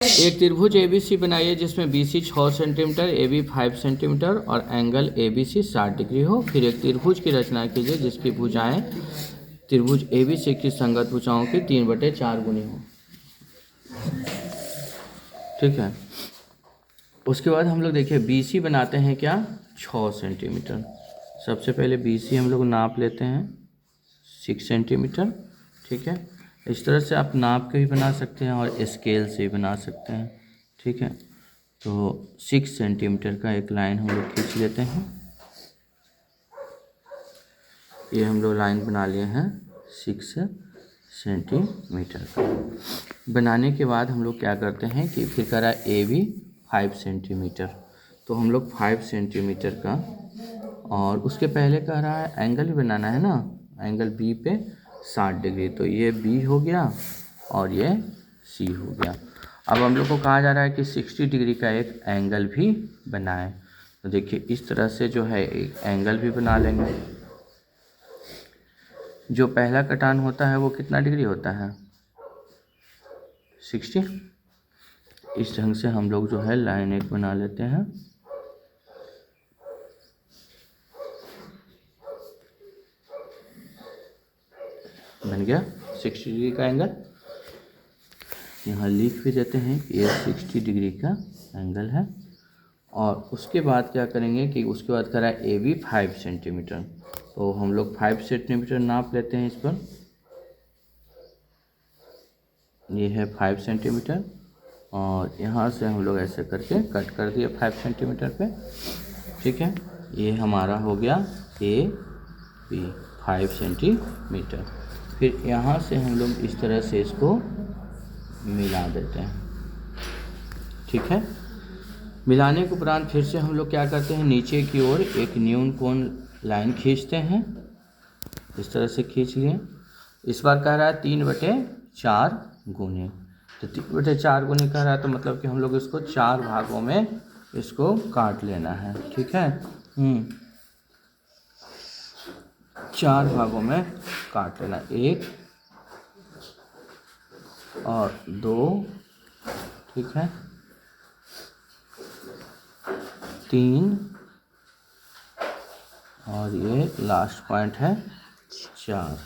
एक त्रिभुज ABC बनाइए जिसमें BC 6 सेंटीमीटर, AB 5 सेंटीमीटर और एंगल ABC 60 डिग्री हो। फिर एक त्रिभुज की रचना कीजिए जिसकी भुजाएं त्रिभुज ABC की संगत भुजाओं की 3/4 गुनी हो। ठीक है। उसके बाद हम लोग देखिए BC बनाते हैं क्या, 6 सेंटीमीटर। सबसे पहले BC हम लोग नाप लेते हैं 6 सेंटीमीटर। ठीक है। इस तरह से आप नाप के भी बना सकते हैं और स्केल से भी बना सकते हैं। ठीक है। तो 6 सेंटीमीटर का एक लाइन हम लोग खींच लेते हैं। ये हम लोग लाइन बना लिए हैं 6 सेंटीमीटर का। बनाने के बाद हम लोग क्या करते हैं कि फिर करा AB 5 सेंटीमीटर। तो हम लोग 5 सेंटीमीटर का, और उसके पहले कह रहा है एंगल भी बनाना है ना, एंगल B पे 60 डिग्री। तो ये B हो गया और ये C हो गया। अब हम लोग को कहा जा रहा है कि 60 डिग्री का एक एंगल भी बनाएं। तो देखिए इस तरह से जो है एक एंगल भी बना लेंगे। जो पहला कटान होता है वो कितना डिग्री होता है, 60। इस ढंग से हम लोग जो है लाइन एक बना लेते हैं। बन गया 60 डिग्री का एंगल। यहाँ लिख भी देते हैं कि ये 60 डिग्री का एंगल है। और उसके बाद क्या करेंगे कि उसके बाद करा AB 5 सेंटीमीटर। तो हम लोग 5 सेंटीमीटर नाप लेते हैं इस पर। ये है 5 सेंटीमीटर और यहाँ से हम लोग ऐसे करके कट कर दिए 5 सेंटीमीटर पे। ठीक है। ये हमारा हो गया AB 5 सेंटीमीटर। फिर यहाँ से हम लोग इस तरह से इसको मिला देते हैं। ठीक है। मिलाने के उपरांत फिर से हम लोग क्या करते हैं, नीचे की ओर एक न्यून कोण लाइन खींचते हैं। इस तरह से खींच लिए। इस बार कह रहा है 3/4 गुने। तो 3/4 गुने कह रहा है तो मतलब कि हम लोग इसको 4 भागों में इसको काट लेना है। ठीक है। 4 भागों में काट लेना, 1 और 2, ठीक है, 3 और ये लास्ट पॉइंट है 4।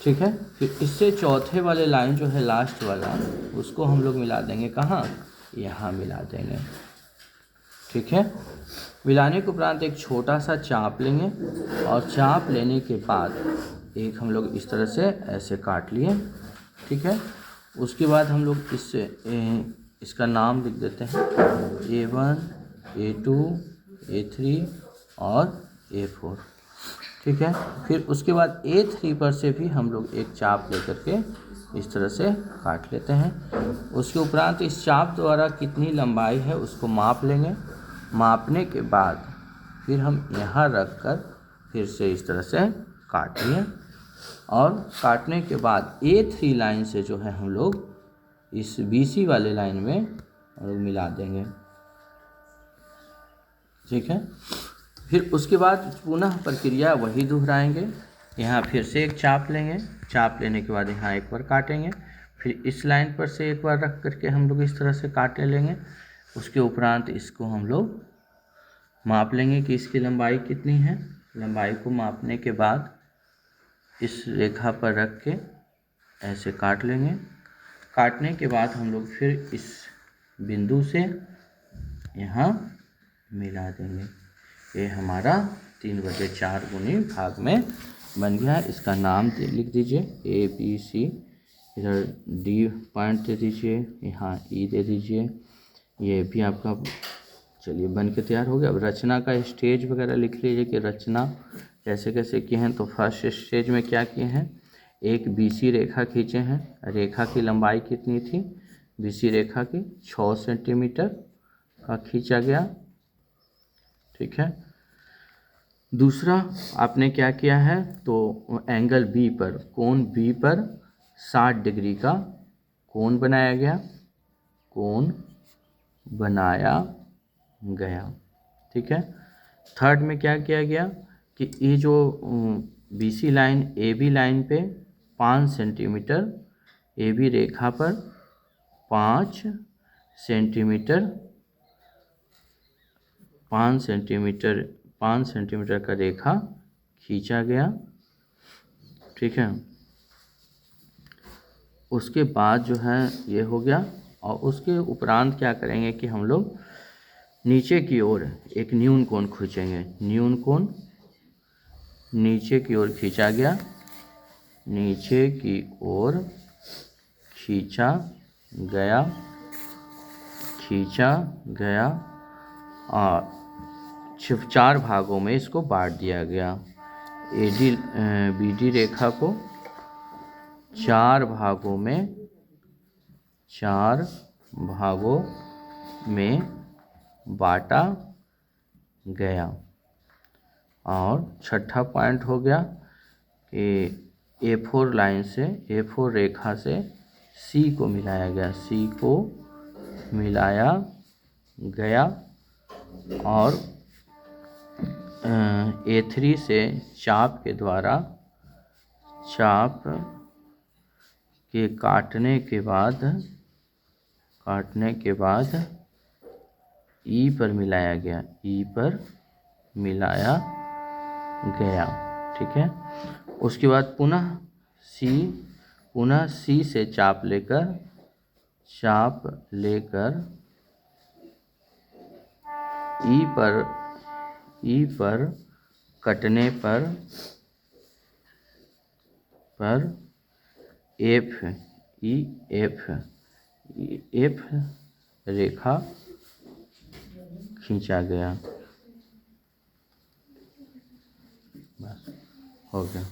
ठीक है। फिर इससे चौथे वाले लाइन जो है लास्ट वाला, उसको हम लोग मिला देंगे कहाँ, यहाँ मिला देंगे। ठीक है। मिलाने के उपरांत एक छोटा सा चाप लेंगे और चाप लेने के बाद एक हम लोग इस तरह से ऐसे काट लिए। ठीक है। उसके बाद हम लोग इससे इसका नाम लिख देते हैं A1, A2, A3 और A4। ठीक है। फिर उसके बाद A3 पर से भी हम लोग एक चाप लेकर के इस तरह से काट लेते हैं। उसके उपरांत इस चाप द्वारा कितनी लंबाई है उसको माप लेंगे। मापने के बाद फिर हम यहाँ रख कर फिर से इस तरह से काट लिए। और काटने के बाद A3 लाइन से जो है हम लोग इस BC वाले लाइन में हम लोग मिला देंगे। ठीक है। फिर उसके बाद पुनः प्रक्रिया वही दोहराएंगे। यहाँ फिर से एक चाप लेंगे, चाप लेने के बाद यहाँ एक बार काटेंगे, फिर इस लाइन पर से एक बार रख करके हम लोग इस तरह से काट लेंगे। उसके उपरांत इसको हम लोग माप लेंगे कि इसकी लंबाई कितनी है। लंबाई को मापने के बाद इस रेखा पर रख के ऐसे काट लेंगे। काटने के बाद हम लोग फिर इस बिंदु से यहाँ मिला देंगे। ये हमारा 3/4 गुनी भाग में बन गया। इसका नाम लिख दीजिए ABC, इधर D पॉइंट दे दीजिए, यहाँ E दे दीजिए। ये भी आपका चलिए बन के तैयार हो गया। अब रचना का स्टेज वगैरह लिख लीजिए कि रचना कैसे कैसे किए हैं। तो फर्स्ट स्टेज में क्या किए हैं, एक BC रेखा खींचे हैं। रेखा की लंबाई कितनी थी, BC रेखा की 6 सेंटीमीटर का खींचा गया। ठीक है। दूसरा आपने क्या किया है, तो एंगल B पर, कोण B पर 60 डिग्री का कोण बनाया गया, कोण बनाया गया। ठीक है। थर्ड में क्या किया गया कि ये जो BC लाइन AB लाइन पे 5 सेंटीमीटर, AB रेखा पर 5 सेंटीमीटर 5 सेंटीमीटर का रेखा खींचा गया। ठीक है, उसके बाद जो है ये हो गया। और उसके उपरांत क्या करेंगे कि हम लोग नीचे की ओर एक न्यून कोण खींचेंगे। न्यून कोण नीचे की ओर खींचा गया, नीचे की ओर खींचा गया और 4 भागों में इसको बांट दिया गया। BD रेखा को 4 भागों में बांटा गया। और छठा पॉइंट हो गया कि A4 लाइन से, A4 रेखा से C को मिलाया गया। C को मिलाया गया और A3 से चाप के द्वारा, चाप के काटने के बाद E पर मिलाया गया। E पर मिलाया गया। ठीक है, उसके बाद पुनः C से चाप लेकर E पर कटने पर F रेखा खींचा गया। बस हो गया।